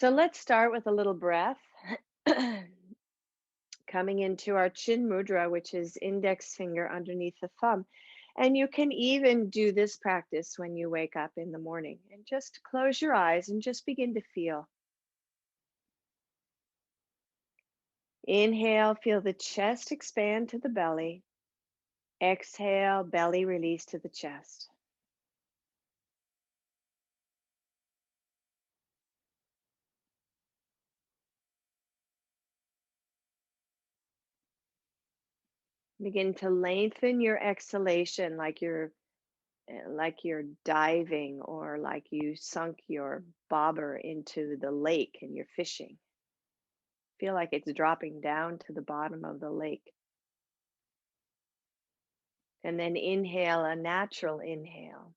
So let's start with a little breath. Coming into our chin mudra, which is index finger underneath the thumb. And you can even do this practice when you wake up in the morning and just close your eyes and just begin to feel. Inhale, feel the chest expand to the belly. Exhale, belly release to the chest. Begin to lengthen your exhalation like you're diving or like you sunk your bobber into the lake and you're fishing. Feel like it's dropping down to the bottom of the lake. And then inhale, a natural inhale.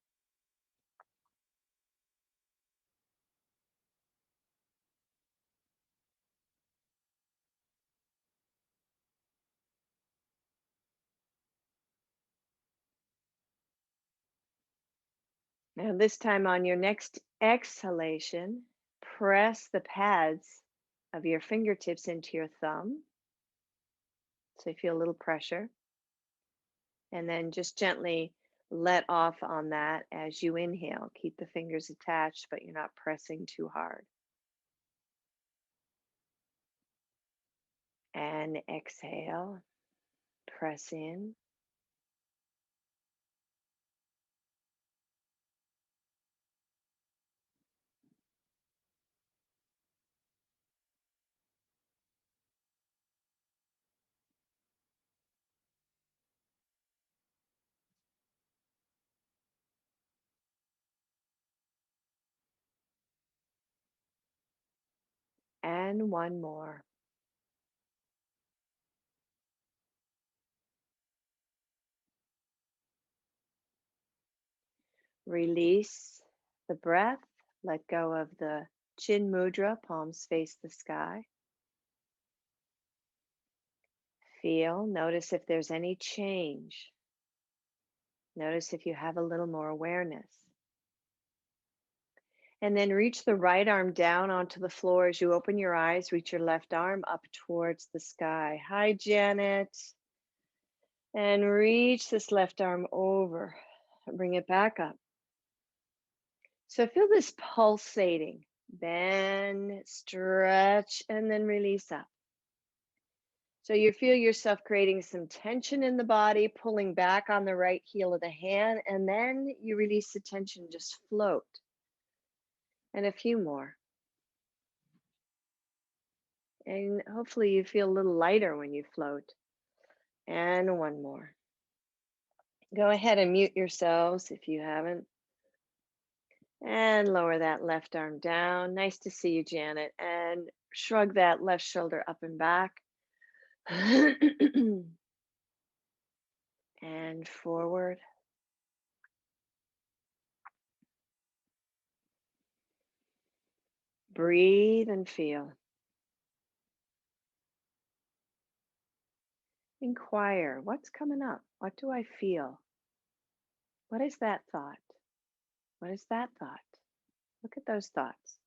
Now, this time on your next exhalation, press the pads of your fingertips into your thumb. So you feel a little pressure. And then just gently let off on that as you inhale. Keep the fingers attached, but you're not pressing too hard. And exhale, press in. And one more. Release the breath. Let go of the chin mudra, palms face the sky. Feel, notice if there's any change. Notice if you have a little more awareness. And then reach the right arm down onto the floor as you open your eyes. Reach your left arm up towards the sky. Hi, Janet. And reach this left arm over. Bring it back up. So feel this pulsating. Bend, stretch, and then release up. So you feel yourself creating some tension in the body, pulling back on the right heel of the hand, and then you release the tension, just float. And a few more. And hopefully you feel a little lighter when you float. And one more. Go ahead and mute yourselves if you haven't. And lower that left arm down. Nice to see you, Janet. And shrug that left shoulder up and back. And forward. Breathe and feel. Inquire, what's coming up? What do I feel? What is that thought? What is that thought? Look at those thoughts.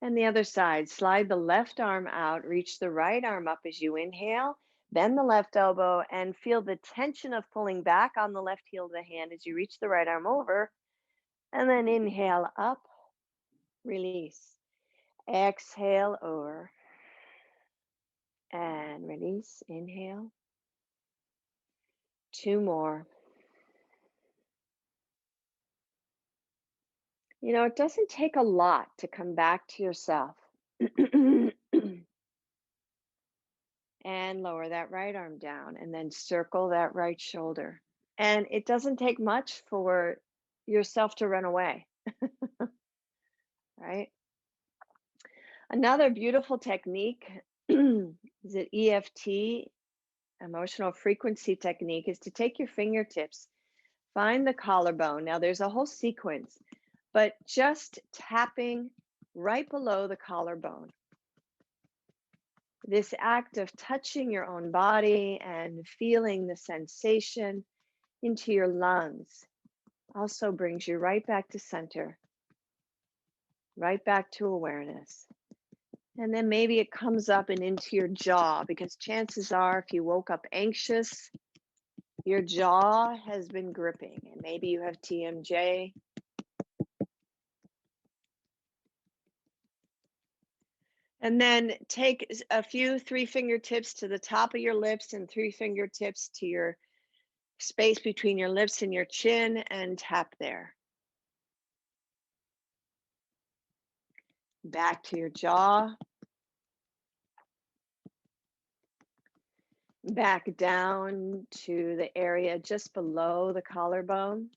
And the other side, slide the left arm out, reach the right arm up as you inhale, bend the left elbow and feel the tension of pulling back on the left heel of the hand as you reach the right arm over. And then inhale up, release. Exhale over and release. Inhale. Two more. You know, it doesn't take a lot to come back to yourself. And lower that right arm down and then circle that right shoulder. And it doesn't take much for yourself to run away, right? Another beautiful technique is an EFT, emotional frequency technique, is to take your fingertips, find the collarbone. Now there's a whole sequence, but just tapping right below the collarbone. This act of touching your own body and feeling the sensation into your lungs also brings you right back to center, right back to awareness. And then maybe it comes up and into your jaw, because chances are if you woke up anxious, your jaw has been gripping and maybe you have TMJ. And then take a few 3 fingertips to the top of your lips and 3 fingertips to your space between your lips and your chin and tap there. Back to your jaw. Back down to the area just below the collarbone.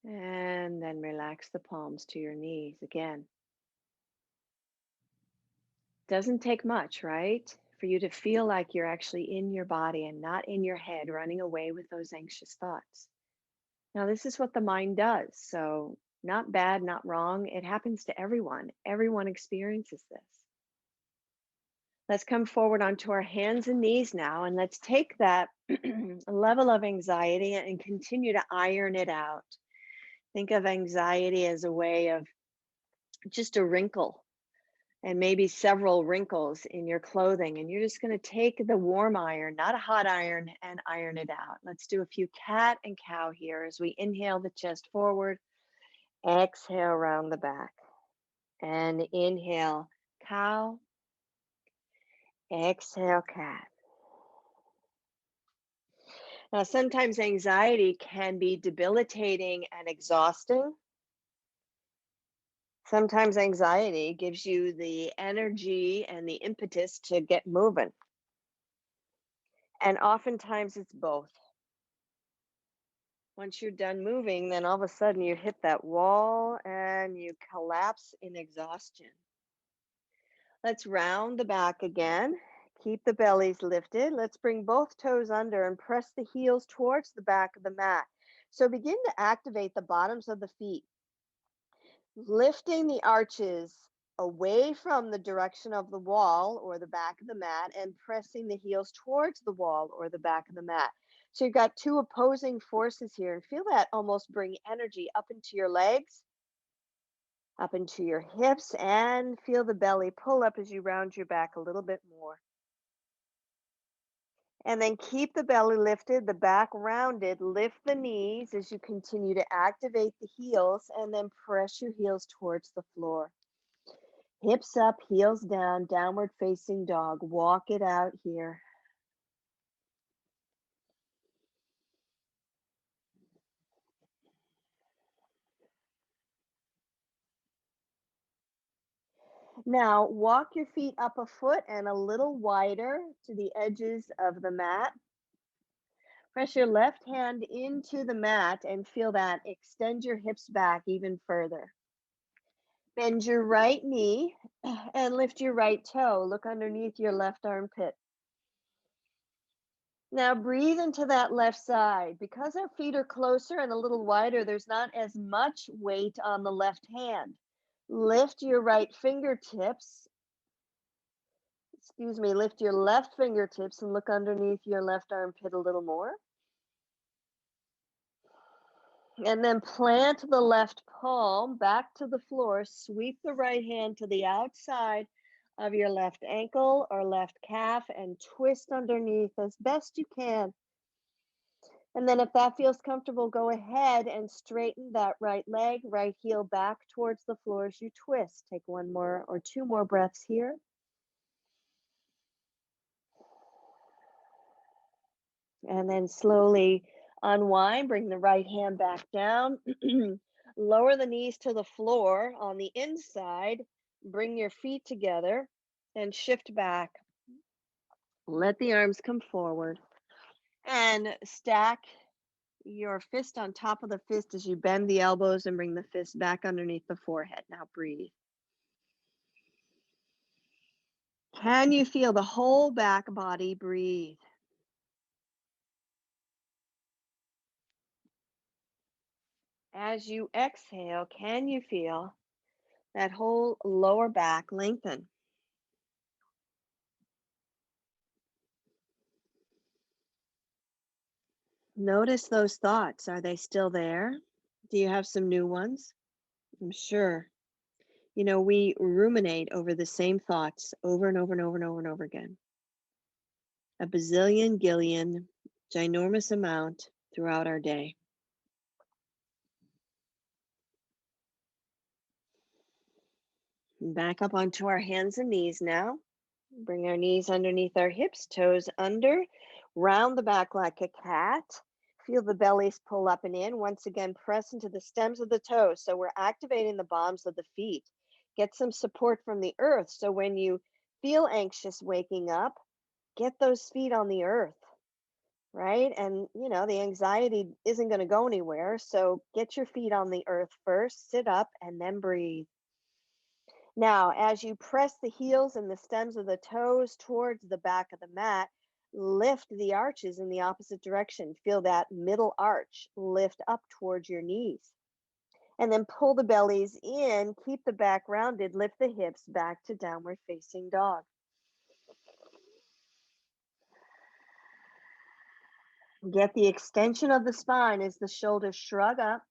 And then relax the palms to your knees again. Doesn't take much, right? For you to feel like you're actually in your body and not in your head running away with those anxious thoughts. Now, this is what the mind does. So, not bad, not wrong. It happens to everyone. Everyone experiences this. Let's come forward onto our hands and knees now, and let's take that level of anxiety and continue to iron it out. Think of anxiety as a way of just a wrinkle and maybe several wrinkles in your clothing. And you're just going to take the warm iron, not a hot iron, and iron it out. Let's do a few cat and cow here as we inhale the chest forward, exhale around the back, and inhale cow, exhale cat. Now, sometimes anxiety can be debilitating and exhausting. Sometimes anxiety gives you the energy and the impetus to get moving. And oftentimes it's both. Once you're done moving, then all of a sudden you hit that wall and you collapse in exhaustion. Let's round the back again. Keep the bellies lifted. Let's bring both toes under and press the heels towards the back of the mat. So begin to activate the bottoms of the feet, lifting the arches away from the direction of the wall or the back of the mat and pressing the heels towards the wall or the back of the mat. So you've got two opposing forces here, and feel that almost bring energy up into your legs, up into your hips, and feel the belly pull up as you round your back a little bit more. And then keep the belly lifted, the back rounded, lift the knees as you continue to activate the heels, and then press your heels towards the floor. Hips up, heels down, downward facing dog. Walk it out here. Now, walk your feet up a foot and a little wider to the edges of the mat. Press your left hand into the mat and feel that. Extend your hips back even further. Bend your right knee and lift your right toe. Look underneath your left armpit. Now breathe into that left side. Because our feet are closer and a little wider, there's not as much weight on the left hand. Lift your right fingertips. Lift your left fingertips and look underneath your left armpit a little more. And then plant the left palm back to the floor. Sweep the right hand to the outside of your left ankle or left calf and twist underneath as best you can. And then if that feels comfortable, go ahead and straighten that right leg, right heel back towards the floor as you twist. Take one more or two more breaths here. And then slowly unwind, bring the right hand back down. Lower the knees to the floor on the inside. Bring your feet together and shift back. Let the arms come forward and stack your fist on top of the fist as you bend the elbows and bring the fist back underneath the forehead. Now breathe. Can you feel the whole back body breathe? As you exhale, can you feel that whole lower back lengthen? Notice those thoughts. Are they still there? Do you have some new ones? I'm sure. You know, we ruminate over the same thoughts over and over and over and over and over again. A bazillion, gillion, ginormous amount throughout our day. Back up onto our hands and knees now. Bring our knees underneath our hips, toes under, round the back like a cat. Feel the bellies pull up and in. Once again, press into the stems of the toes. So we're activating the palms of the feet. Get some support from the earth. So when you feel anxious waking up, get those feet on the earth, right? And, you know, the anxiety isn't going to go anywhere. So get your feet on the earth first, sit up, and then breathe. Now, as you press the heels and the stems of the toes towards the back of the mat, lift the arches in the opposite direction. Feel that middle arch lift up towards your knees. And then pull the bellies in, keep the back rounded, lift the hips back to downward facing dog. Get the extension of the spine as the shoulders shrug up.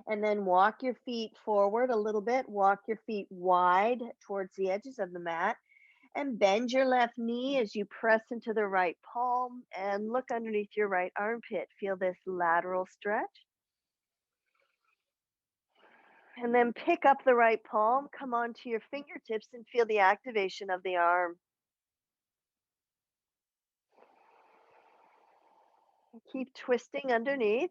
And then walk your feet forward a little bit. Walk your feet wide towards the edges of the mat. And bend your left knee as you press into the right palm and look underneath your right armpit. Feel this lateral stretch. And then pick up the right palm, come onto your fingertips and feel the activation of the arm. Keep twisting underneath.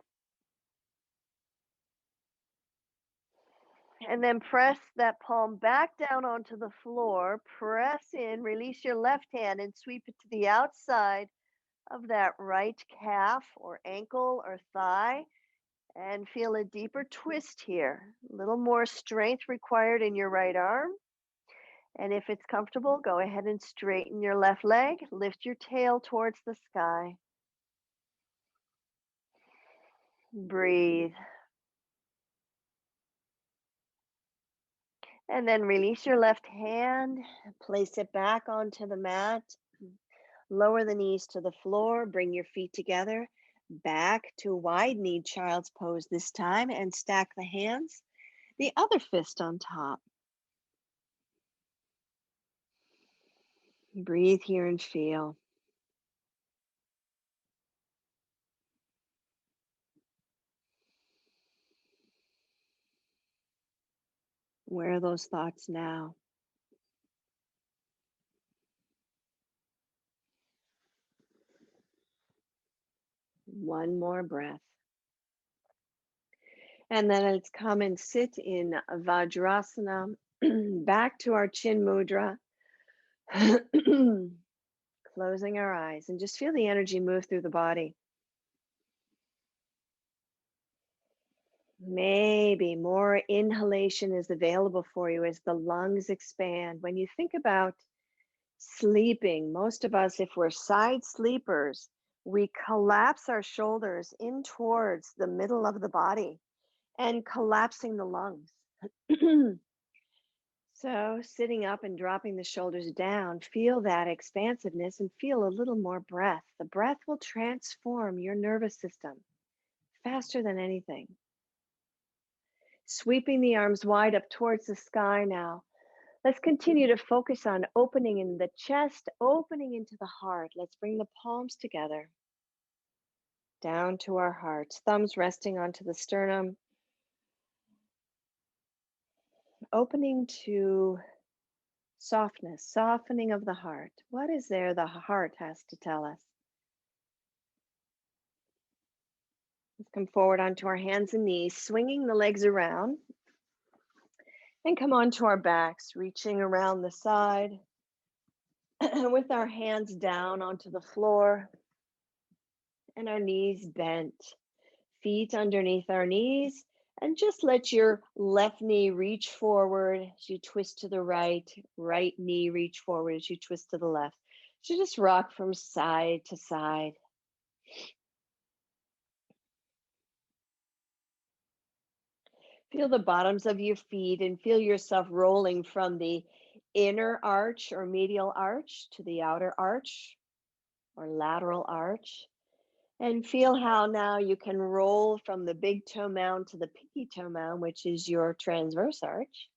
And then press that palm back down onto the floor. Press in, release your left hand and sweep it to the outside of that right calf or ankle or thigh. And feel a deeper twist here. A little more strength required in your right arm. And if it's comfortable, go ahead and straighten your left leg. Lift your tail towards the sky. Breathe. And then release your left hand. Place it back onto the mat. Lower the knees to the floor. Bring your feet together. Back to wide-kneed child's pose this time. And stack the hands. The other fist on top. Breathe here and feel. Where are those thoughts now? One more breath. And then let's come and sit in Vajrasana, back to our chin mudra. Closing our eyes and just feel the energy move through the body. Maybe more inhalation is available for you as the lungs expand. When you think about sleeping, most of us, if we're side sleepers, we collapse our shoulders in towards the middle of the body and collapsing the lungs. So sitting up and dropping the shoulders down, feel that expansiveness and feel a little more breath. The breath will transform your nervous system faster than anything. Sweeping the arms wide up towards the sky now. Let's continue to focus on opening in the chest, opening into the heart. Let's bring the palms together, down to our hearts, thumbs resting onto the sternum, opening to softness, softening of the heart. What is there the heart has to tell us? Let's come forward onto our hands and knees, swinging the legs around. And come onto our backs, reaching around the side with our hands down onto the floor and our knees bent, feet underneath our knees. And just let your left knee reach forward as you twist to the right, right knee reach forward as you twist to the left. So just rock from side to side. Feel the bottoms of your feet and feel yourself rolling from the inner arch or medial arch to the outer arch or lateral arch. And feel how now you can roll from the big toe mound to the pinky toe mound, which is your transverse arch.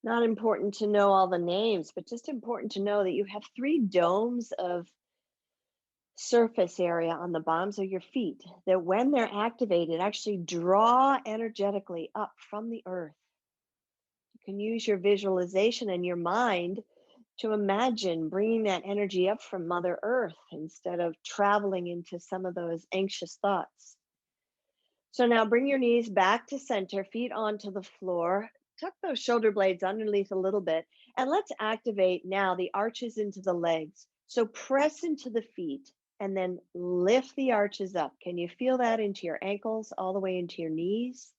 Not important to know all the names, but just important to know that you have 3 domes of surface area on the bottoms of your feet that when they're activated actually draw energetically up from the earth. You can use your visualization and your mind to imagine bringing that energy up from Mother Earth instead of traveling into some of those anxious thoughts. So now bring your knees back to center, feet onto the floor. Tuck those shoulder blades underneath a little bit. And let's activate now the arches into the legs. So press into the feet and then lift the arches up. Can you feel that into your ankles, all the way into your knees?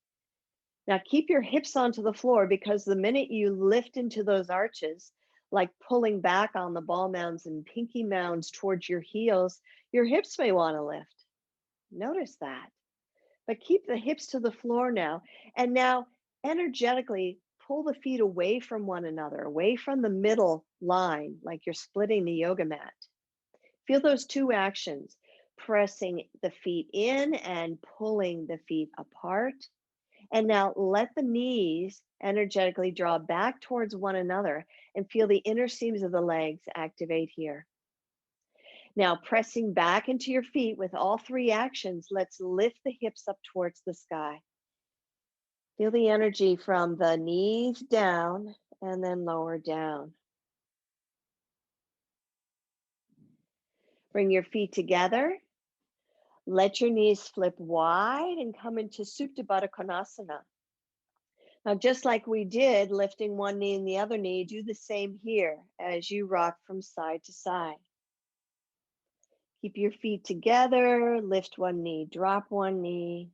Now keep your hips onto the floor, because the minute you lift into those arches, like pulling back on the ball mounds and pinky mounds towards your heels, your hips may want to lift. Notice that. But keep the hips to the floor now. And now energetically pull the feet away from one another, away from the middle line, like you're splitting the yoga mat. Feel those 2 actions, pressing the feet in and pulling the feet apart. And now let the knees energetically draw back towards one another and feel the inner seams of the legs activate here. Now, pressing back into your feet with all 3 actions, let's lift the hips up towards the sky. Feel the energy from the knees down and then lower down. Bring your feet together. Let your knees flip wide and come into Supta Baddha Konasana. Now, just like we did, lifting one knee and the other knee, do the same here as you rock from side to side. Keep your feet together, lift one knee, drop one knee.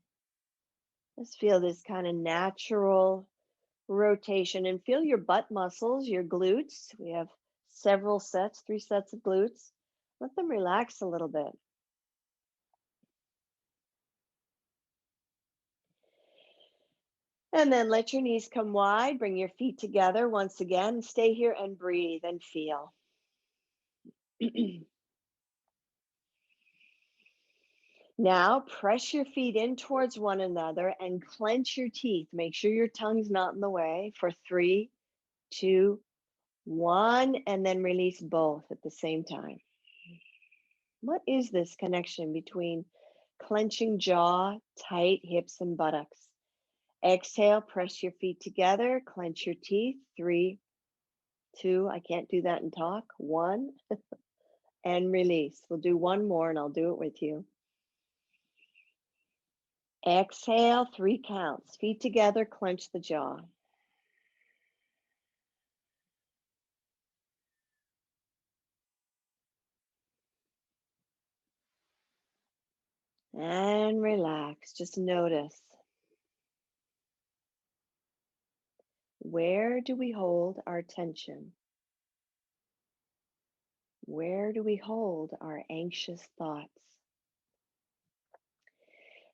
Just feel this kind of natural rotation and feel your butt muscles, your glutes. We have several sets, 3 sets of glutes. Let them relax a little bit. And then let your knees come wide, bring your feet together once again. Stay here and breathe and feel. Now press your feet in towards one another and clench your teeth. Make sure your tongue's not in the way for 3, 2, 1, and then release both at the same time. What is this connection between clenching jaw, tight hips, and buttocks? Exhale, press your feet together, clench your teeth. 3, 2, I can't do that and talk. 1, and release. We'll do one more and I'll do it with you. Exhale, 3 counts. Feet together, clench the jaw. And relax. Just notice. Where do we hold our tension? Where do we hold our anxious thoughts?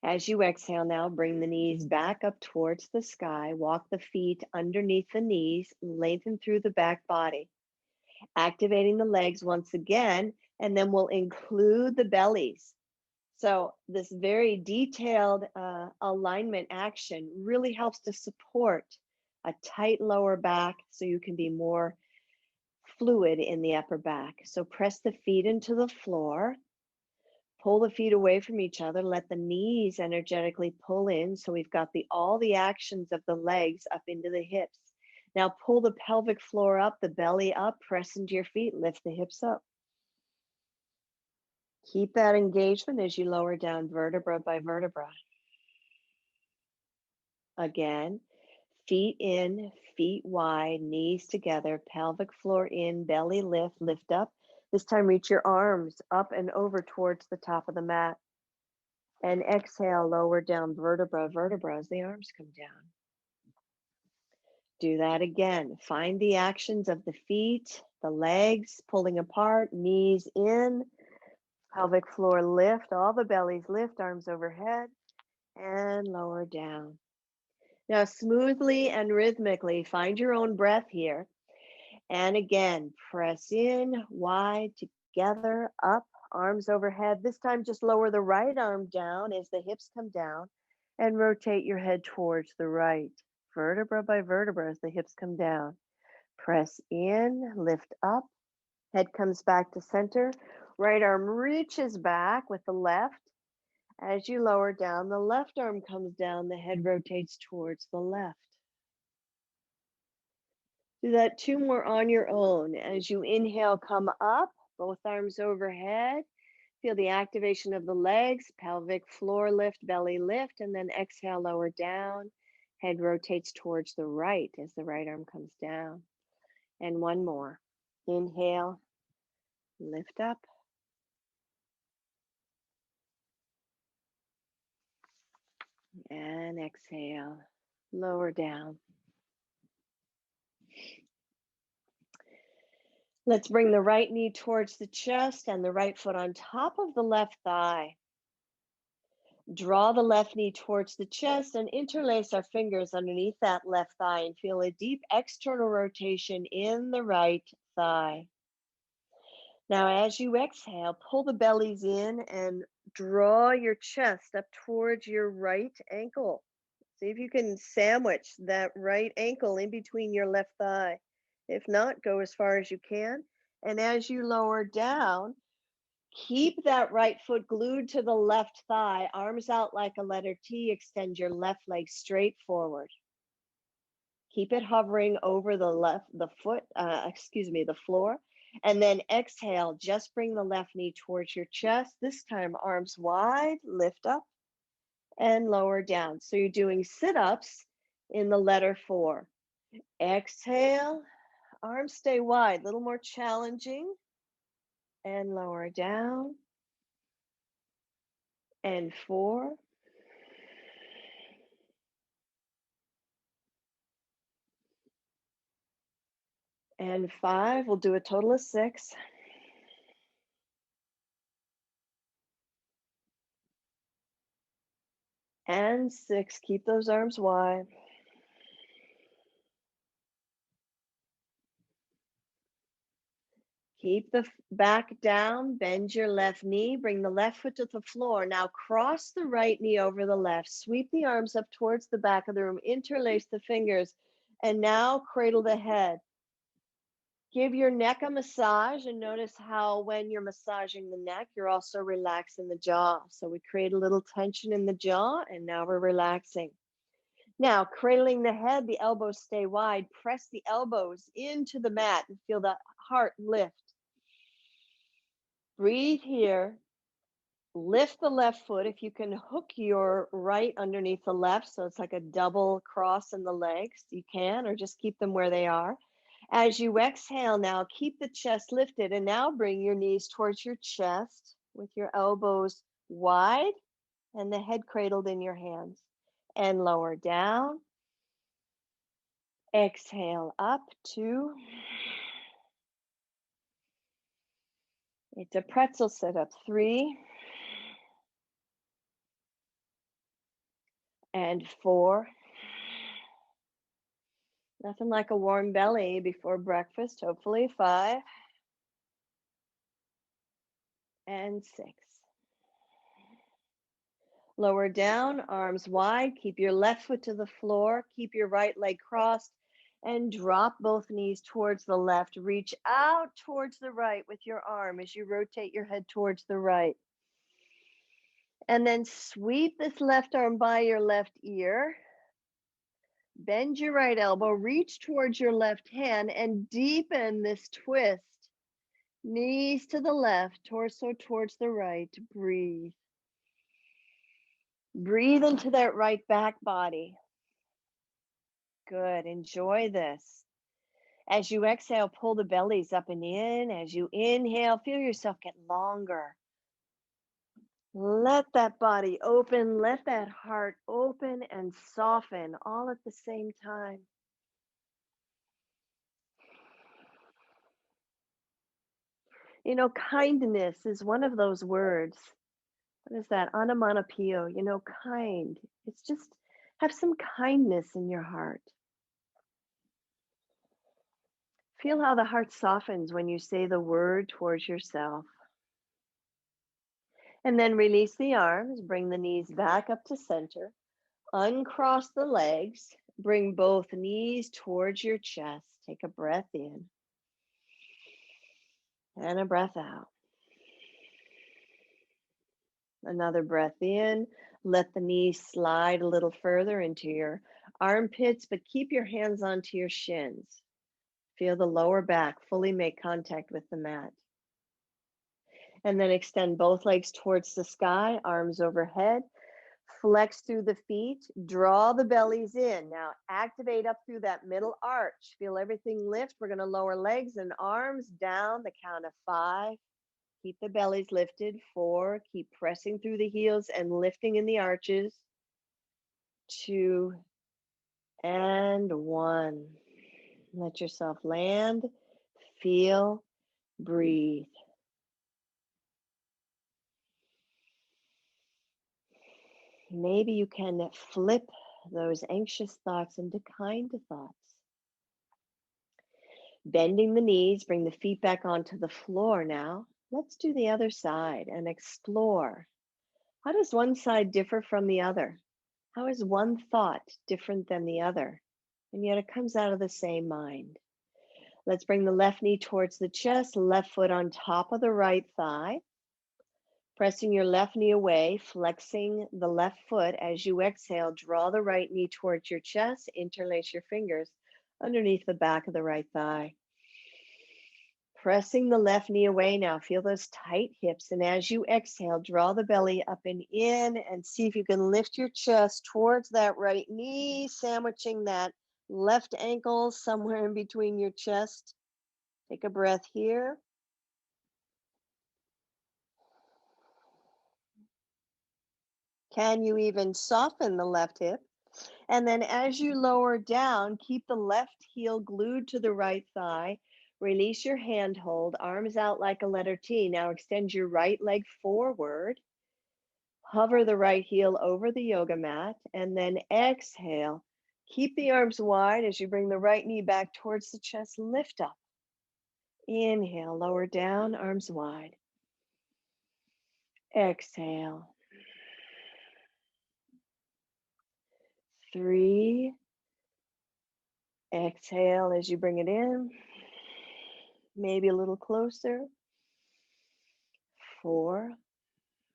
As you exhale now, bring the knees back up towards the sky. Walk the feet underneath the knees, lengthen through the back body. Activating the legs once again, and then we'll include the bellies. So this very detailed alignment action really helps to support a tight lower back so you can be more fluid in the upper back. So press the feet into the floor, pull the feet away from each other, let the knees energetically pull in. So we've got all the actions of the legs up into the hips. Now pull the pelvic floor up, the belly up, press into your feet, lift the hips up. Keep that engagement as you lower down vertebra by vertebra. Again, feet in, feet wide, knees together, pelvic floor in, belly lift, lift up. This time reach your arms up and over towards the top of the mat. And exhale, lower down vertebra, vertebra as the arms come down. Do that again. Find the actions of the feet, the legs pulling apart, knees in, pelvic floor lift, all the bellies lift, arms overhead, and lower down. Now, smoothly and rhythmically, find your own breath here. And again, press in, wide, together, up arms overhead. This time, just lower the right arm down as the hips come down and rotate your head towards the right, vertebra by vertebra as the hips come down. Press in, lift up, head comes back to center. Right arm reaches back with the left. As you lower down, the left arm comes down, the head rotates towards the left. Do that 2 more on your own. As you inhale, come up, both arms overhead. Feel the activation of the legs, pelvic floor lift, belly lift, and then exhale, lower down. Head rotates towards the right as the right arm comes down. And 1 more. Inhale, lift up. And exhale, lower down. Let's bring the right knee towards the chest and the right foot on top of the left thigh. Draw the left knee towards the chest and interlace our fingers underneath that left thigh and feel a deep external rotation in the right thigh. Now, as you exhale, pull the bellies in and draw your chest up towards your right ankle. See if you can sandwich that right ankle in between your left thigh. If not, go as far as you can. And as you lower down, keep that right foot glued to the left thigh, arms out like a letter T. Extend your left leg straight forward. Keep it hovering over the floor. And then exhale, just bring the left knee towards your chest. This time, arms wide, lift up and lower down. So you're doing sit-ups in the letter 4. Exhale, arms stay wide, a little more challenging. And lower down. And 4. And 5. We'll do a total of 6. And 6. Keep those arms wide. Keep the back down, bend your left knee, bring the left foot to the floor. Now cross the right knee over the left, sweep the arms up towards the back of the room, interlace the fingers, and now cradle the head. Give your neck a massage and notice how when you're massaging the neck, you're also relaxing the jaw. So we create a little tension in the jaw and now we're relaxing. Now, cradling the head, the elbows stay wide. Press the elbows into the mat and feel the heart lift. Breathe here. Lift the left foot. If you can hook your right underneath the left, so it's like a double cross in the legs, you can, or just keep them where they are. As you exhale now, keep the chest lifted and now bring your knees towards your chest with your elbows wide and the head cradled in your hands. And lower down. Exhale up 2. It's a pretzel sit-up 3. And 4. Nothing like a warm belly before breakfast, hopefully 5. And 6. Lower down, arms wide, keep your left foot to the floor, keep your right leg crossed, and drop both knees towards the left. Reach out towards the right with your arm as you rotate your head towards the right. And then sweep this left arm by your left ear. Bend your right elbow, reach towards your left hand, and deepen this twist. Knees to the left, torso towards the right. Breathe. Breathe into that right back body. Good. Enjoy this. As you exhale, pull the bellies up and in. As you inhale, feel yourself get longer. Let that body open. Let that heart open and soften all at the same time. You know, kindness is one of those words. What is that? Onomatopoeia, kind. It's just have some kindness in your heart. Feel how the heart softens when you say the word towards yourself. And then release the arms, bring the knees back up to center, uncross the legs, bring both knees towards your chest. Take a breath in and a breath out. Another breath in. Let the knees slide a little further into your armpits, but keep your hands onto your shins. Feel the lower back fully make contact with the mat. And then extend both legs towards the sky, arms overhead. Flex through the feet, draw the bellies in. Now activate up through that middle arch. Feel everything lift. We're going to lower legs and arms down the count of 5. Keep the bellies lifted. 4. Keep pressing through the heels and lifting in the arches. 2 and 1. Let yourself land, feel, breathe. Maybe you can flip those anxious thoughts into kind thoughts. Bending the knees, bring the feet back onto the floor now. Let's do the other side and explore. How does one side differ from the other? How is one thought different than the other? And yet it comes out of the same mind. Let's bring the left knee towards the chest, left foot on top of the right thigh. Pressing your left knee away, flexing the left foot as you exhale, draw the right knee towards your chest, interlace your fingers underneath the back of the right thigh. Pressing the left knee away now, feel those tight hips. And as you exhale, draw the belly up and in and see if you can lift your chest towards that right knee, sandwiching that left ankle somewhere in between your chest. Take a breath here. Can you even soften the left hip? And then as you lower down, keep the left heel glued to the right thigh. Release your hand hold, arms out like a letter T. Now extend your right leg forward. Hover the right heel over the yoga mat and then exhale. Keep the arms wide as you bring the right knee back towards the chest. Lift up. Inhale, lower down, arms wide. Exhale. 3. Exhale as you bring it in. Maybe a little closer. 4.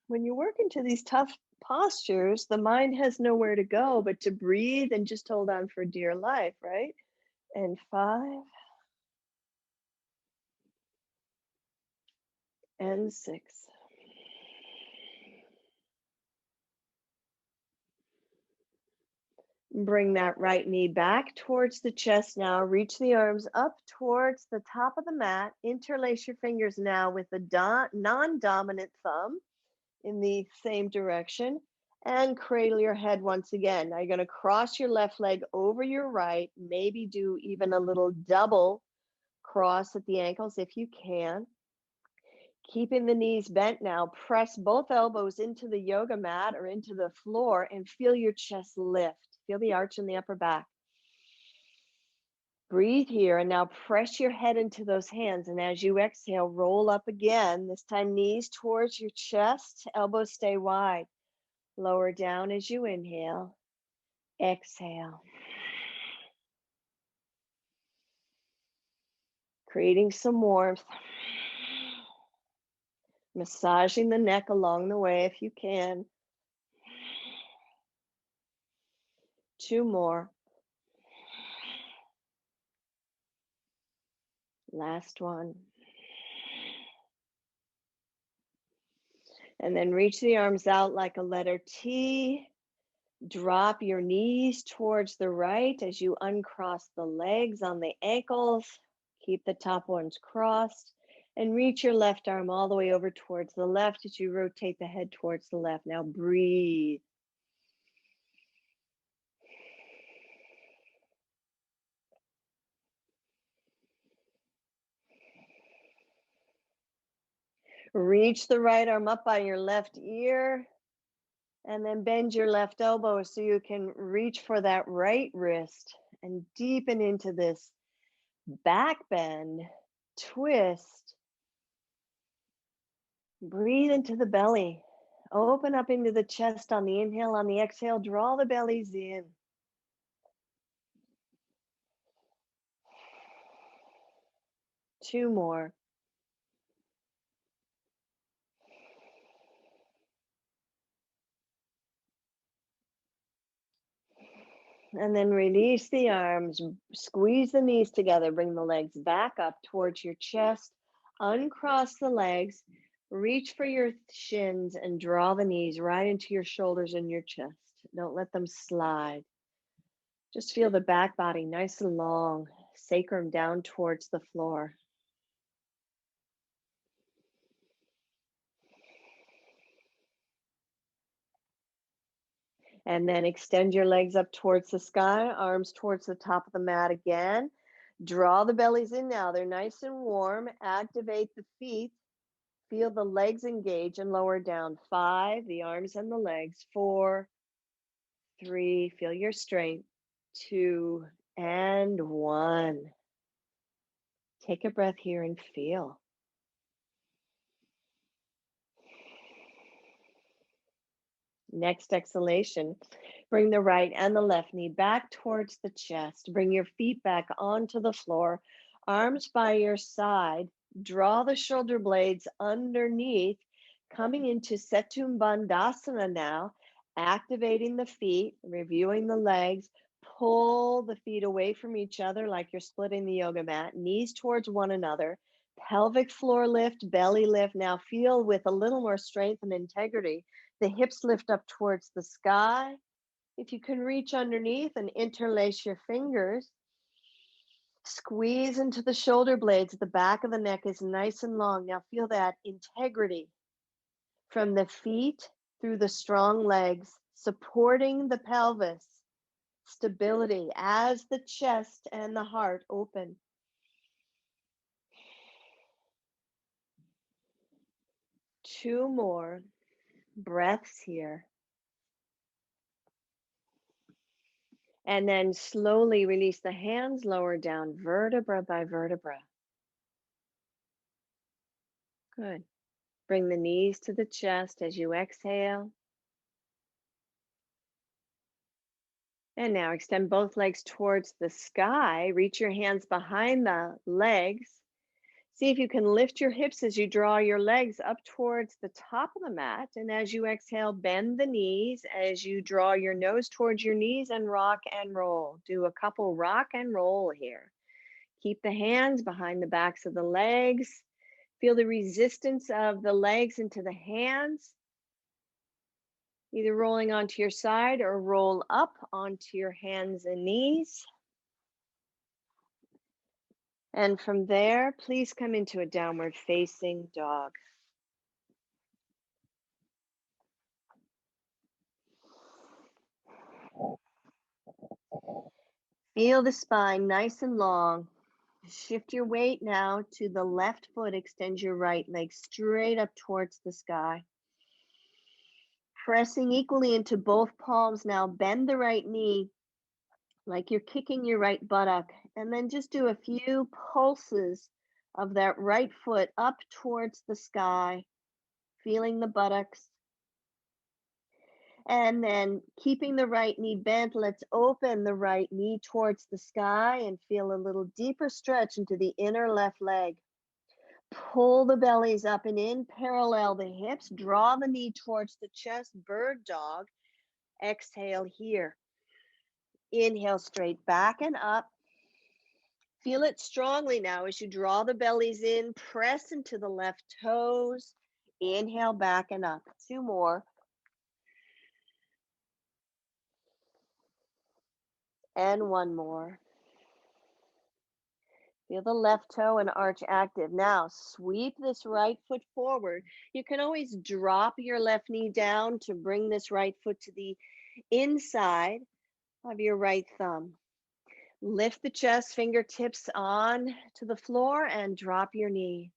When you work into these tough postures, the mind has nowhere to go but to breathe and just hold on for dear life, right? And 5. And 6. Bring that right knee back towards the chest now. Reach the arms up towards the top of the mat. Interlace your fingers now with the non-dominant thumb in the same direction. And cradle your head once again. Now you're going to cross your left leg over your right. Maybe do even a little double cross at the ankles if you can. Keeping the knees bent now, press both elbows into the yoga mat or into the floor and feel your chest lift. Feel the arch in the upper back. Breathe here and now press your head into those hands. And as you exhale, roll up again. This time knees towards your chest, elbows stay wide. Lower down as you inhale. Exhale. Creating some warmth. Massaging the neck along the way if you can. 2 more. Last one. And then reach the arms out like a letter T. Drop your knees towards the right as you uncross the legs on the ankles. Keep the top ones crossed. And reach your left arm all the way over towards the left as you rotate the head towards the left. Now breathe. Reach the right arm up by your left ear. And then bend your left elbow so you can reach for that right wrist and deepen into this back bend, twist. Breathe into the belly. Open up into the chest on the inhale. On the exhale, draw the bellies in. Two more. And then release the arms, squeeze the knees together, bring the legs back up towards your chest, uncross the legs, reach for your shins and draw the knees right into your shoulders and your chest. Don't let them slide. Just feel the back body nice and long, sacrum down towards the floor. And then extend your legs up towards the sky, arms towards the top of the mat again. Draw the bellies in now. They're nice and warm. Activate the feet. Feel the legs engage and lower down. 5, the arms and the legs. 4, 3, feel your strength. 2, and 1. Take a breath here and feel. Next exhalation, bring the right and the left knee back towards the chest. Bring your feet back onto the floor, arms by your side. Draw the shoulder blades underneath, coming into Setum Bandasana now, activating the feet, reviewing the legs. Pull the feet away from each other like you're splitting the yoga mat, knees towards one another. Pelvic floor lift, belly lift. Now feel with a little more strength and integrity. The hips lift up towards the sky. If you can reach underneath and interlace your fingers, squeeze into the shoulder blades. The back of the neck is nice and long. Now feel that integrity from the feet through the strong legs, supporting the pelvis, stability as the chest and the heart open. Two more breaths here. And then slowly release the hands, lower down vertebra by vertebra. Good. Bring the knees to the chest as you exhale. And now extend both legs towards the sky. Reach your hands behind the legs. See if you can lift your hips as you draw your legs up towards the top of the mat. And as you exhale, bend the knees as you draw your nose towards your knees and rock and roll. Do a couple rock and roll here. Keep the hands behind the backs of the legs. Feel the resistance of the legs into the hands, either rolling onto your side or roll up onto your hands and knees. And from there, please come into a downward facing dog. Feel the spine nice and long. Shift your weight now to the left foot. Extend your right leg straight up towards the sky. Pressing equally into both palms now. Bend the right knee like you're kicking your right buttock. And then just do a few pulses of that right foot up towards the sky, feeling the buttocks. And then keeping the right knee bent, let's open the right knee towards the sky and feel a little deeper stretch into the inner left leg. Pull the bellies up and in, parallel the hips, draw the knee towards the chest, bird dog. Exhale here. Inhale straight back and up. Feel it strongly now as you draw the bellies in, press into the left toes. Inhale back and up. 2 more. And 1 more. Feel the left toe and arch active. Now sweep this right foot forward. You can always drop your left knee down to bring this right foot to the inside of your right thumb. Lift the chest, fingertips on to the floor and drop your knee.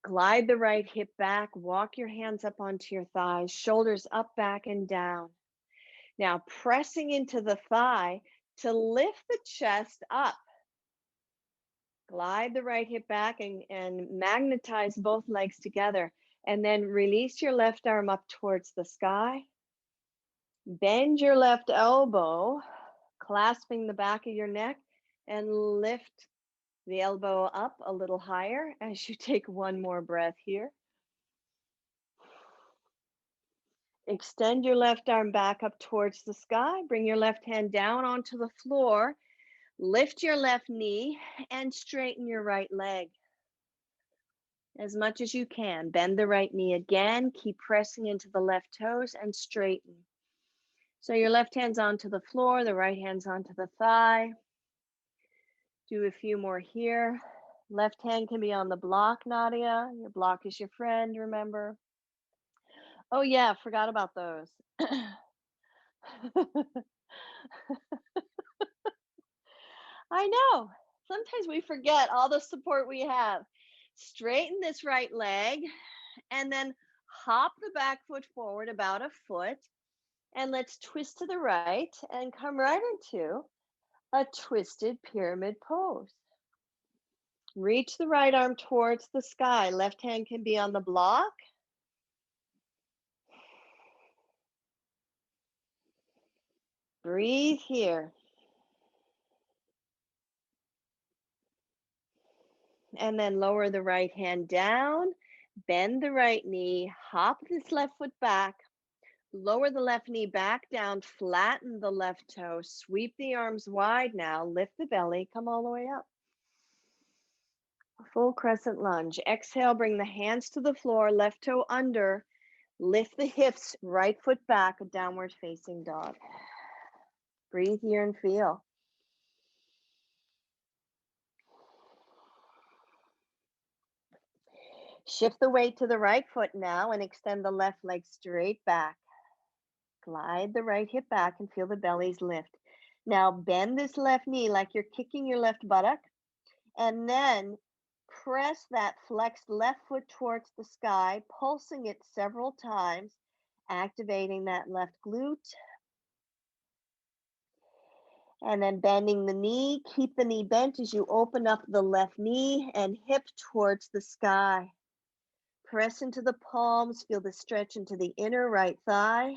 Glide the right hip back, walk your hands up onto your thighs, shoulders up, back, and down. Now pressing into the thigh to lift the chest up. Glide the right hip back and magnetize both legs together. And then release your left arm up towards the sky. Bend your left elbow, clasping the back of your neck, and lift the elbow up a little higher as you take one more breath here. Extend your left arm back up towards the sky. Bring your left hand down onto the floor. Lift your left knee and straighten your right leg as much as you can. Bend the right knee again. Keep pressing into the left toes and straighten. So your left hand's onto the floor, the right hand's onto the thigh. Do a few more here. Left hand can be on the block, Nadia. Your block is your friend, remember? Oh yeah, forgot about those. I know. Sometimes we forget all the support we have. Straighten this right leg and then hop the back foot forward about a foot. And let's twist to the right and come right into a twisted pyramid pose. Reach the right arm towards the sky. Left hand can be on the block. Breathe here. And then lower the right hand down, bend the right knee, hop this left foot back, lower the left knee back down, flatten the left toe, sweep the arms wide now, lift the belly, come all the way up. Full crescent lunge. Exhale, bring the hands to the floor, left toe under, lift the hips, right foot back, a downward facing dog. Breathe here and feel. Shift the weight to the right foot now and extend the left leg straight back. Glide the right hip back and feel the bellies lift. Now bend this left knee like you're kicking your left buttock, and then press that flexed left foot towards the sky, pulsing it several times, activating that left glute. And then bending the knee, keep the knee bent as you open up the left knee and hip towards the sky. Press into the palms, feel the stretch into the inner right thigh.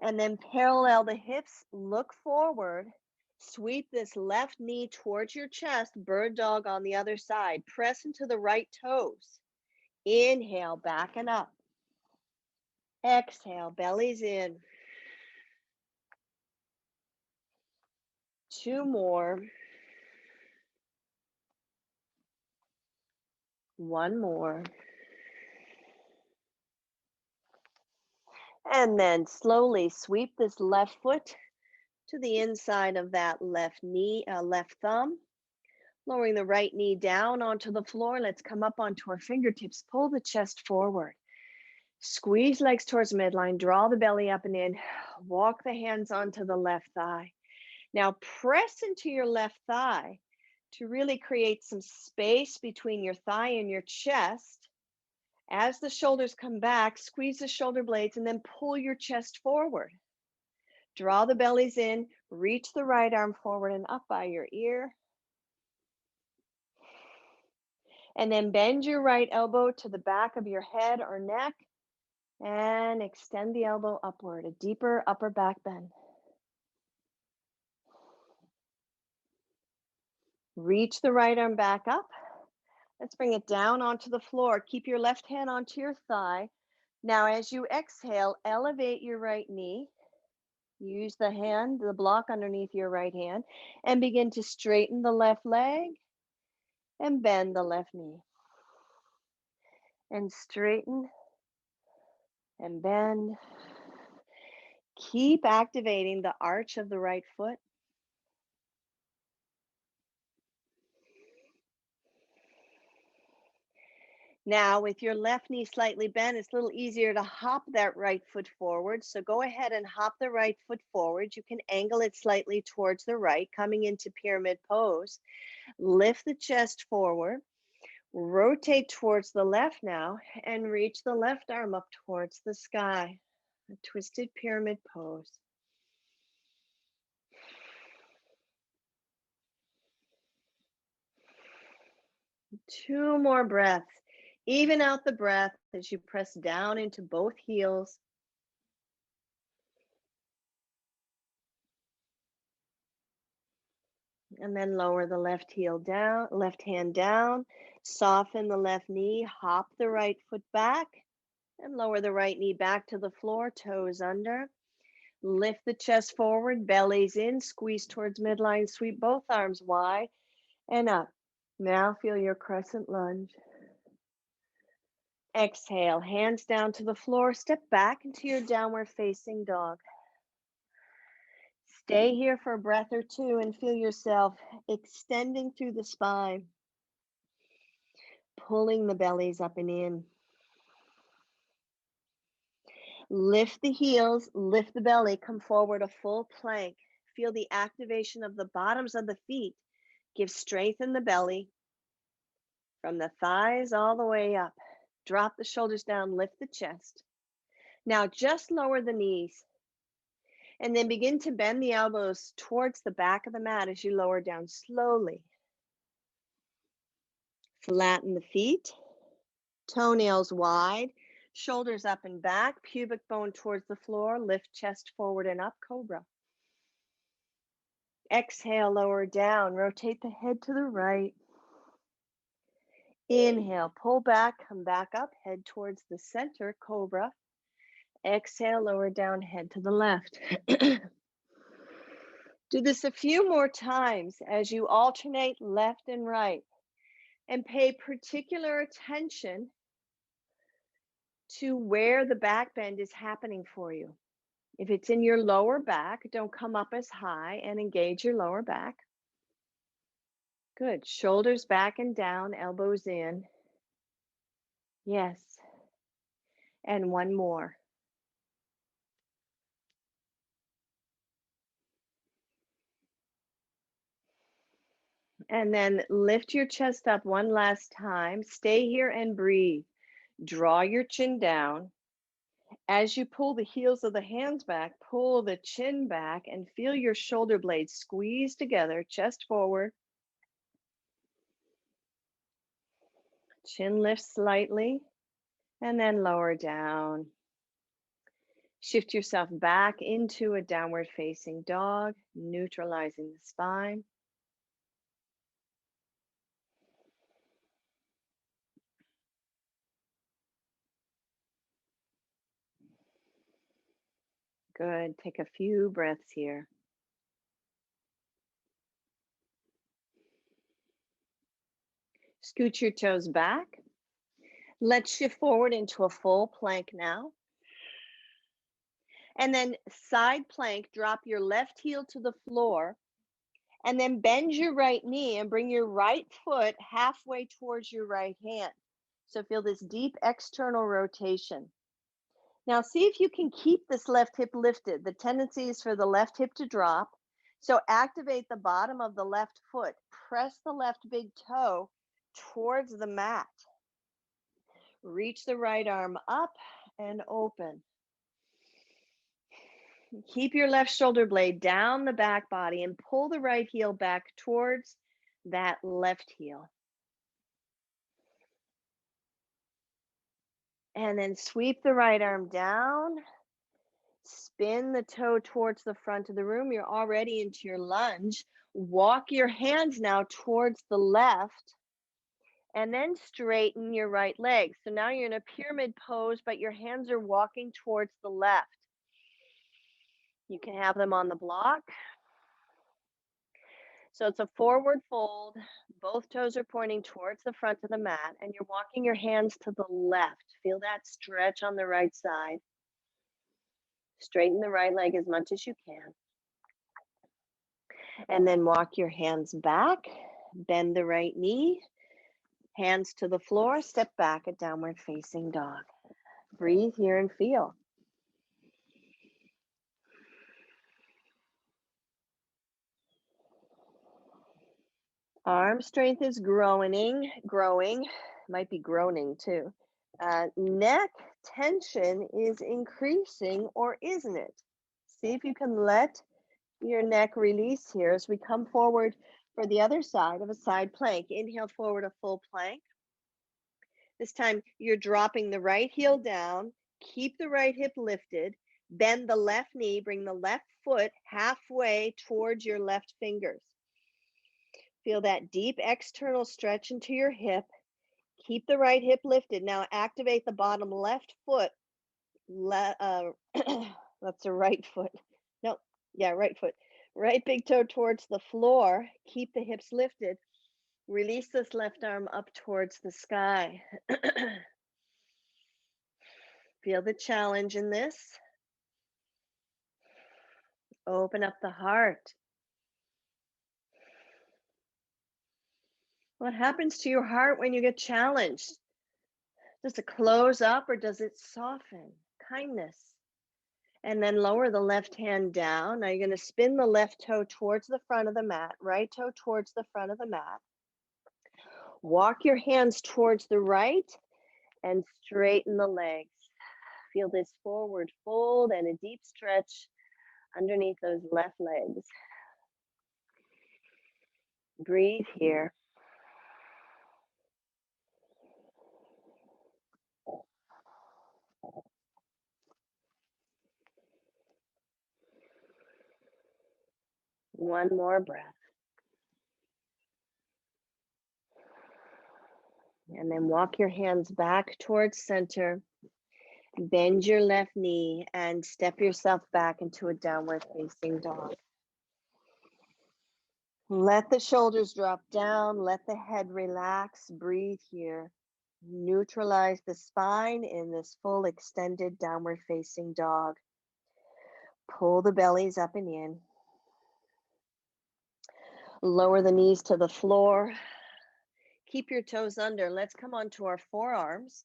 And then parallel the hips, look forward, sweep this left knee towards your chest, bird dog on the other side. Press into the right toes. Inhale, back and up. Exhale, bellies in. 2 more. 1 more. And then slowly sweep this left foot to the inside of that left knee, left thumb. Lowering the right knee down onto the floor. Let's come up onto our fingertips. Pull the chest forward. Squeeze legs towards midline. Draw the belly up and in. Walk the hands onto the left thigh. Now press into your left thigh to really create some space between your thigh and your chest. As the shoulders come back, squeeze the shoulder blades and then pull your chest forward. Draw the bellies in, reach the right arm forward and up by your ear. And then bend your right elbow to the back of your head or neck and extend the elbow upward, a deeper upper back bend. Reach the right arm back up. Let's bring it down onto the floor. Keep your left hand onto your thigh. Now, as you exhale, elevate your right knee. Use the hand, the block underneath your right hand, and begin to straighten the left leg and bend the left knee. And straighten and bend. Keep activating the arch of the right foot. Now, with your left knee slightly bent, it's a little easier to hop that right foot forward. So go ahead and hop the right foot forward. You can angle it slightly towards the right, coming into pyramid pose. Lift the chest forward. Rotate towards the left now and reach the left arm up towards the sky. A twisted pyramid pose. Two more breaths. Even out the breath as you press down into both heels. And then lower the left heel down, left hand down. Soften the left knee, hop the right foot back, and lower the right knee back to the floor, toes under. Lift the chest forward, bellies in, squeeze towards midline, sweep both arms wide and up. Now feel your crescent lunge. Exhale, hands down to the floor, step back into your downward facing dog. Stay here for a breath or two and feel yourself extending through the spine, pulling the bellies up and in. Lift the heels, lift the belly, come forward a full plank. Feel the activation of the bottoms of the feet. Give strength in the belly from the thighs all the way up. Drop the shoulders down, lift the chest. Now just lower the knees and then begin to bend the elbows towards the back of the mat as you lower down slowly. Flatten the feet, toenails wide, shoulders up and back, pubic bone towards the floor, lift chest forward and up, cobra. Exhale, lower down, rotate the head to the right. Inhale, pull back, come back up, head towards the center, cobra. Exhale, lower down, head to the left. Do this a few more times as you alternate left and right, and pay particular attention to where the back bend is happening for you. If it's in your lower back, don't come up as high and engage your lower back. Good. Shoulders back and down, elbows in. Yes. And one more. And then lift your chest up one last time. Stay here and breathe. Draw your chin down. As you pull the heels of the hands back, pull the chin back and feel your shoulder blades squeeze together, chest forward. Chin lifts slightly and then lower down. Shift yourself back into a downward facing dog, neutralizing the spine. Good. Take a few breaths here. Scoot your toes back. Let's shift forward into a full plank now. And then side plank, drop your left heel to the floor. And then bend your right knee and bring your right foot halfway towards your right hand. So feel this deep external rotation. Now see if you can keep this left hip lifted. The tendency is for the left hip to drop. So activate the bottom of the left foot. Press the left big toe towards the mat. Reach the right arm up and open. Keep your left shoulder blade down the back body and pull the right heel back towards that left heel. And then sweep the right arm down. Spin the toe towards the front of the room. You're already into your lunge. Walk your hands now towards the left. And then straighten your right leg. So now you're in a pyramid pose, but your hands are walking towards the left. You can have them on the block. So it's a forward fold. Both toes are pointing towards the front of the mat, and you're walking your hands to the left. Feel that stretch on the right side. Straighten the right leg as much as you can. And then walk your hands back, bend the right knee, hands to the floor, step back at downward facing dog. Breathe here and feel. Arm strength is growing, might be groaning too. Neck tension is increasing, or isn't it? See if you can let your neck release here as we come forward for the other side of a side plank. Inhale forward, a full plank. This time you're dropping the right heel down, keep the right hip lifted, bend the left knee, bring the left foot halfway towards your left fingers. Feel that deep external stretch into your hip. Keep the right hip lifted. Now activate the bottom left foot. That's the right foot. No, yeah, right foot. Right big toe towards the floor. Keep the hips lifted. Release this left arm up towards the sky. Feel the challenge in this. Open up the heart. What happens to your heart when you get challenged? Does it close up or does it soften? Kindness. And then lower the left hand down. Now you're going to spin the left toe towards the front of the mat, right toe towards the front of the mat. Walk your hands towards the right and straighten the legs. Feel this forward fold and a deep stretch underneath those left legs. Breathe here. One more breath. And then walk your hands back towards center. Bend your left knee and step yourself back into a downward facing dog. Let the shoulders drop down. Let the head relax. Breathe here. Neutralize the spine in this full extended downward facing dog. Pull the bellies up and in. Lower the knees to the floor. Keep your toes under. Let's come onto our forearms.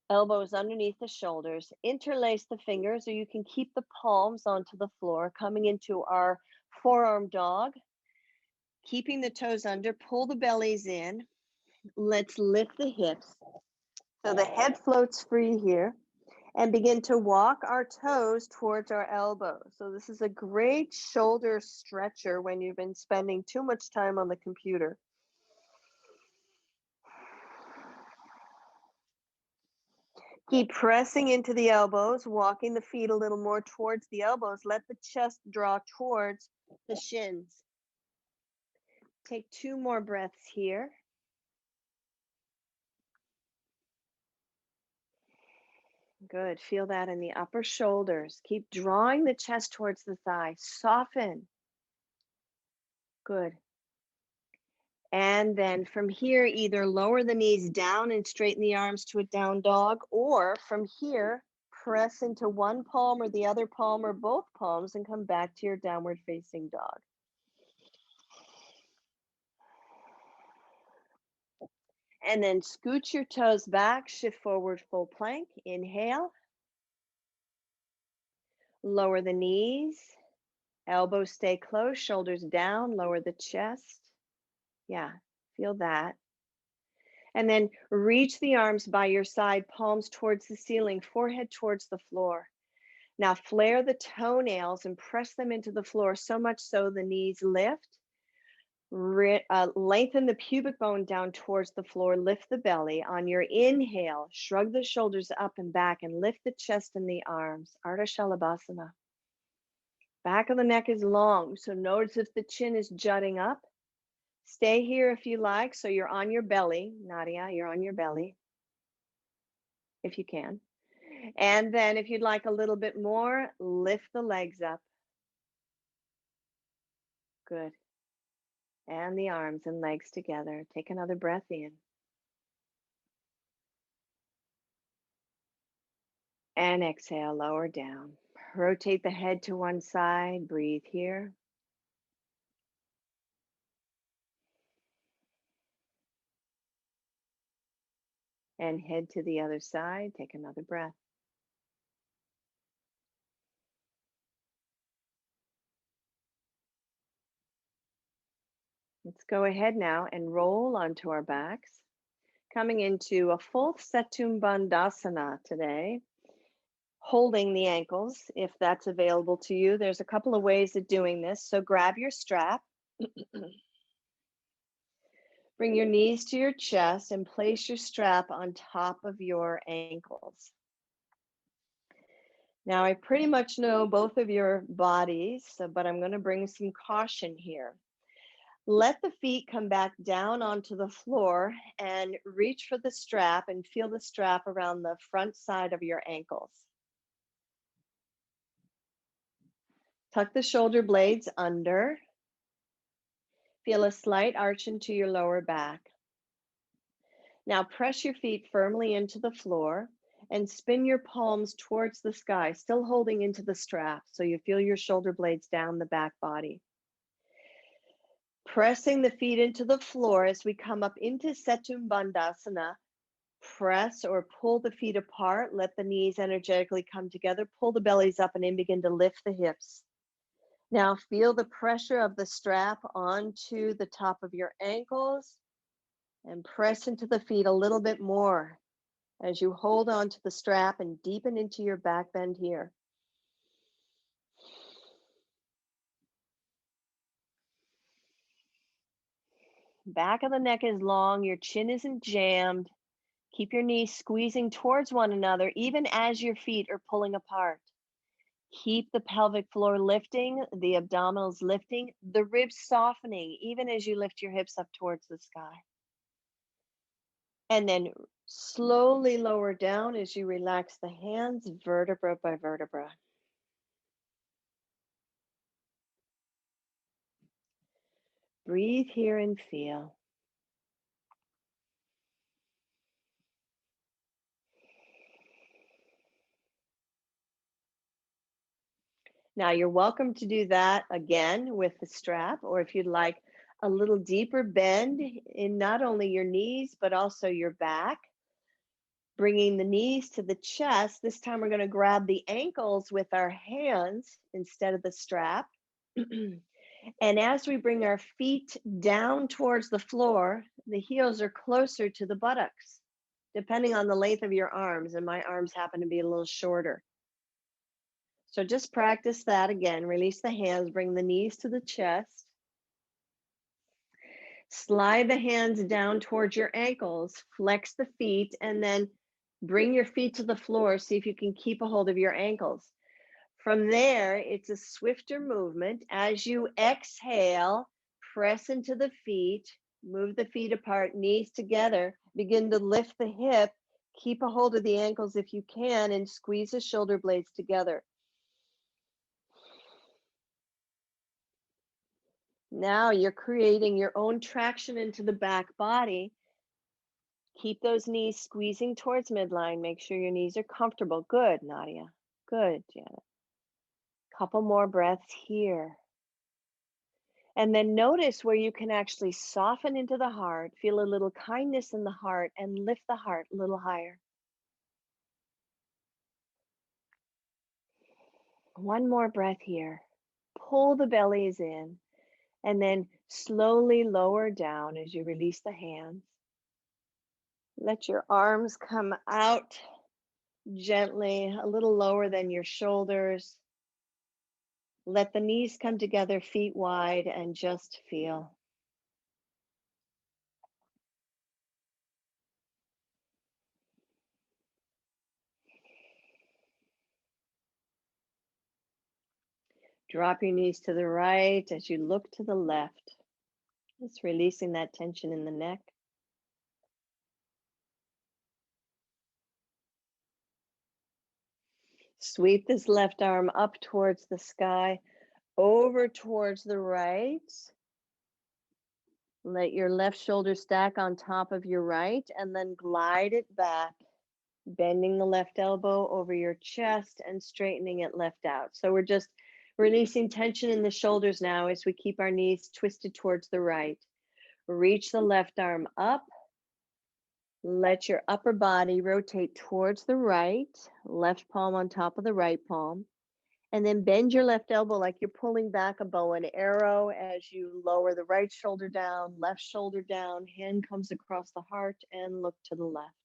Elbows underneath the shoulders. Interlace the fingers, or you can keep the palms onto the floor, coming into our forearm dog. Keeping the toes under, pull the bellies in. Let's lift the hips. So the head floats free here. And begin to walk our toes towards our elbows. So this is a great shoulder stretcher when you've been spending too much time on the computer. Keep pressing into the elbows, walking the feet a little more towards the elbows. Let the chest draw towards the shins. Take 2 more breaths here. Good. Feel that in the upper shoulders. Keep drawing the chest towards the thigh. Soften. Good. And then from here, either lower the knees down and straighten the arms to a down dog, or from here, press into one palm or the other palm or both palms and come back to your downward facing dog. And then scoot your toes back, shift forward, full plank. Inhale. Lower the knees. Elbows stay close, shoulders down, lower the chest. Yeah, feel that. And then reach the arms by your side, palms towards the ceiling, forehead towards the floor. Now flare the toenails and press them into the floor so much so the knees lift. Lengthen the pubic bone down towards the floor, lift the belly. On your inhale, shrug the shoulders up and back and lift the chest and the arms. Ardha Shalabhasana. Back of the neck is long, so notice if the chin is jutting up. Stay here if you like, so you're on your belly. Nadia, you're on your belly, if you can. And then if you'd like a little bit more, lift the legs up. Good. And the arms and legs together. Take another breath in. And exhale, lower down. Rotate the head to one side. Breathe here. And head to the other side. Take another breath. Let's go ahead now and roll onto our backs. Coming into a full Setum Bandasana today. Holding the ankles, if that's available to you. There's a couple of ways of doing this. So grab your strap. Bring your knees to your chest and place your strap on top of your ankles. Now, I pretty much know both of your bodies, but I'm going to bring some caution here. Let the feet come back down onto the floor and reach for the strap and feel the strap around the front side of your ankles. Tuck the shoulder blades under. Feel a slight arch into your lower back. Now press your feet firmly into the floor and spin your palms towards the sky, still holding into the strap so you feel your shoulder blades down the back body. Pressing the feet into the floor as we come up into Setum Bandasana. Press or pull the feet apart. Let the knees energetically come together. Pull the bellies up and in. Begin to lift the hips. Now feel the pressure of the strap onto the top of your ankles and press into the feet a little bit more as you hold on to the strap and deepen into your back bend here. Back of the neck is long, your chin isn't jammed. Keep your knees squeezing towards one another, even as your feet are pulling apart. Keep the pelvic floor lifting, the abdominals lifting, the ribs softening, even as you lift your hips up towards the sky. And then slowly lower down as you relax the hands, vertebra by vertebra. Breathe here and feel. Now you're welcome to do that again with the strap, or if you'd like a little deeper bend in not only your knees, but also your back. Bringing the knees to the chest. This time we're going to grab the ankles with our hands instead of the strap. And as we bring our feet down towards the floor, the heels are closer to the buttocks, depending on the length of your arms. And my arms happen to be a little shorter. So just practice that again. Release the hands, bring the knees to the chest. Slide the hands down towards your ankles, flex the feet, and then bring your feet to the floor. See if you can keep a hold of your ankles. From there, it's a swifter movement. As you exhale, press into the feet, move the feet apart, knees together, begin to lift the hip, keep a hold of the ankles if you can, and squeeze the shoulder blades together. Now you're creating your own traction into the back body. Keep those knees squeezing towards midline. Make sure your knees are comfortable. Good, Nadia. Good, Janet. Couple more breaths here. And then notice where you can actually soften into the heart, feel a little kindness in the heart, and lift the heart a little higher. One more breath here. Pull the bellies in, and then slowly lower down as you release the hands. Let your arms come out gently, a little lower than your shoulders. Let the knees come together, feet wide, and just feel. Drop your knees to the right as you look to the left. Just releasing that tension in the neck. Sweep this left arm up towards the sky, over towards the right. Let your left shoulder stack on top of your right, and then glide it back, bending the left elbow over your chest and straightening it left out. So we're just releasing tension in the shoulders now as we keep our knees twisted towards the right. Reach the left arm up. Let your upper body rotate towards the right, left palm on top of the right palm. And then bend your left elbow like you're pulling back a bow and arrow as you lower the right shoulder down, left shoulder down, hand comes across the heart, and look to the left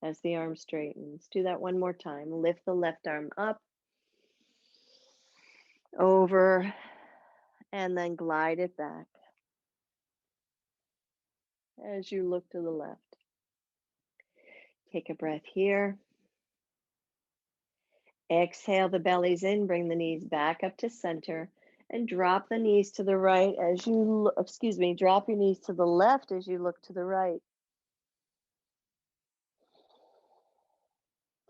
as the arm straightens. Do that one more time. Lift the left arm up, over, and then glide it back. as you look to the left. Take a breath here. Exhale the bellies in, bring the knees back up to center and drop the knees to the right as you, drop your knees to the left as you look to the right.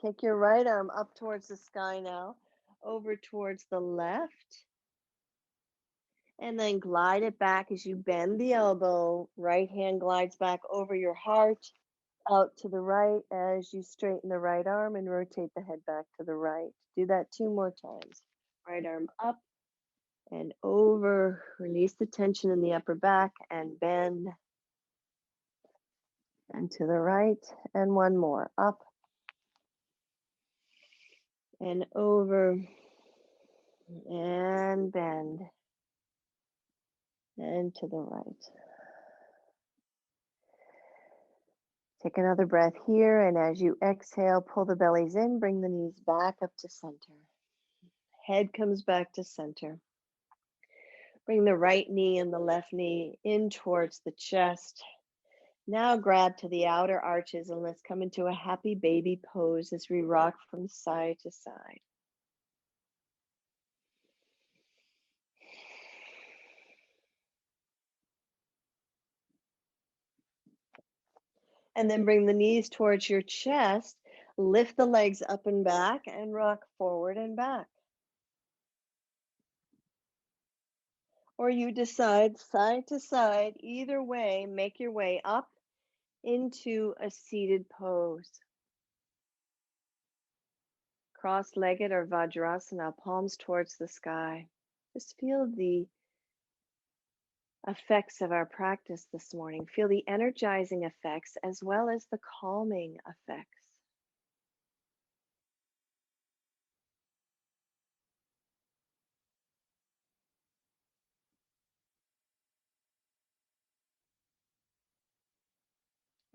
Take your right arm up towards the sky now, over towards the left, and then glide it back as you bend the elbow. Right hand glides back over your heart, out to the right as you straighten the right arm and rotate the head back to the right. Do that 2 more times. Right arm up and over. Release the tension in the upper back and bend. And to the right, and 1 more. Up and over and bend and to the right. Take another breath here, and as you exhale, pull the bellies in, bring the knees back up to center. Head comes back to center. Bring the right knee and the left knee in towards the chest. Now grab to the outer arches and let's come into a happy baby pose as we rock from side to side. And then bring the knees towards your chest. Lift the legs up and back and rock forward and back. Or you decide side to side, either way, make your way up into a seated pose. Cross-legged or Vajrasana, palms towards the sky. Just feel the effects of our practice this morning. Feel the energizing effects as well as the calming effects.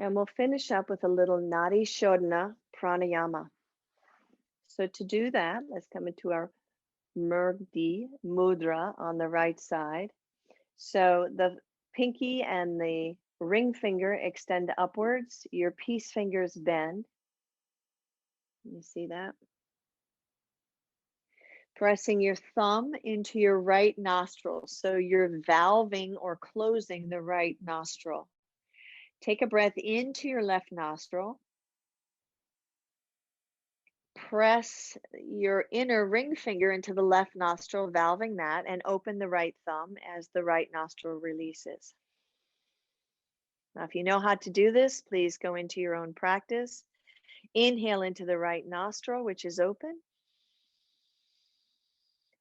And we'll finish up with a little Nadi Shodhana Pranayama. So to do that, let's come into our Mudra on the right side. So the pinky and the ring finger extend upwards. Your peace fingers bend. You see that? Pressing your thumb into your right nostril. So you're valving or closing the right nostril. Take a breath into your left nostril. Press your inner ring finger into the left nostril, valving that, and open the right thumb as the right nostril releases. Now, if you know how to do this, please go into your own practice. Inhale into the right nostril, which is open.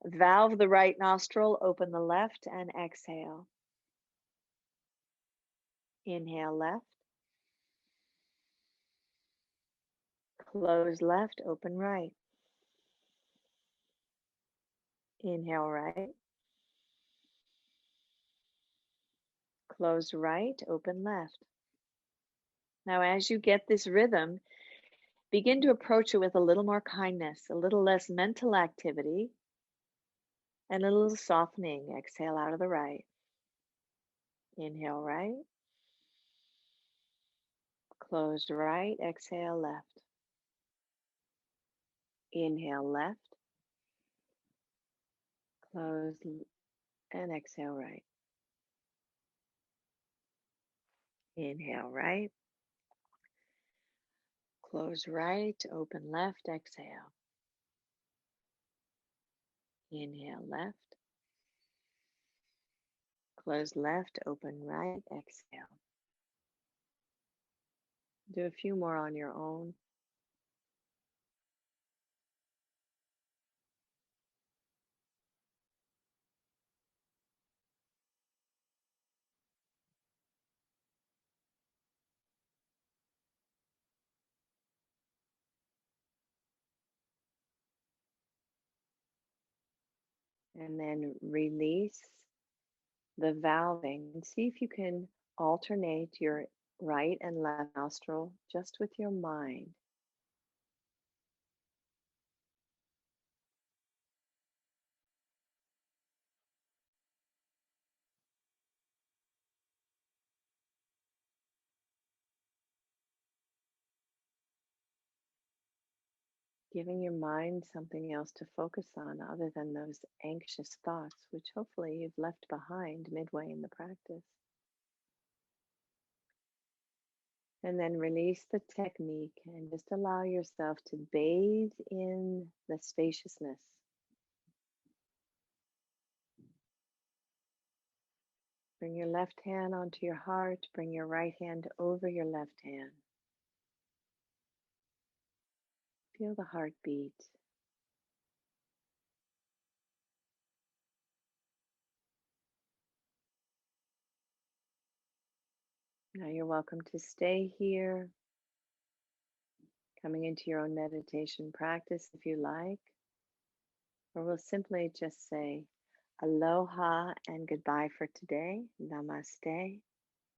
Valve the right nostril, open the left, and exhale. Inhale left. Close left, open right. Inhale right. Close right, open left. Now, as you get this rhythm, begin to approach it with a little more kindness, a little less mental activity, and a little softening. Exhale out of the right. Inhale right. Close right, exhale left. Inhale left. Close and exhale right. Inhale right. Close right, open left, exhale. Inhale left. Close left, open right, exhale. Do a few more on your own. And then release the valving and see if you can alternate your right and left nostril just with your mind. giving your mind something else to focus on other than those anxious thoughts, which hopefully you've left behind midway in the practice. And then release the technique and just allow yourself to bathe in the spaciousness. Bring your left hand onto your heart, bring your right hand over your left hand. Feel the heartbeat. Now you're welcome to stay here, coming into your own meditation practice if you like, or we'll simply just say aloha and goodbye for today. Namaste.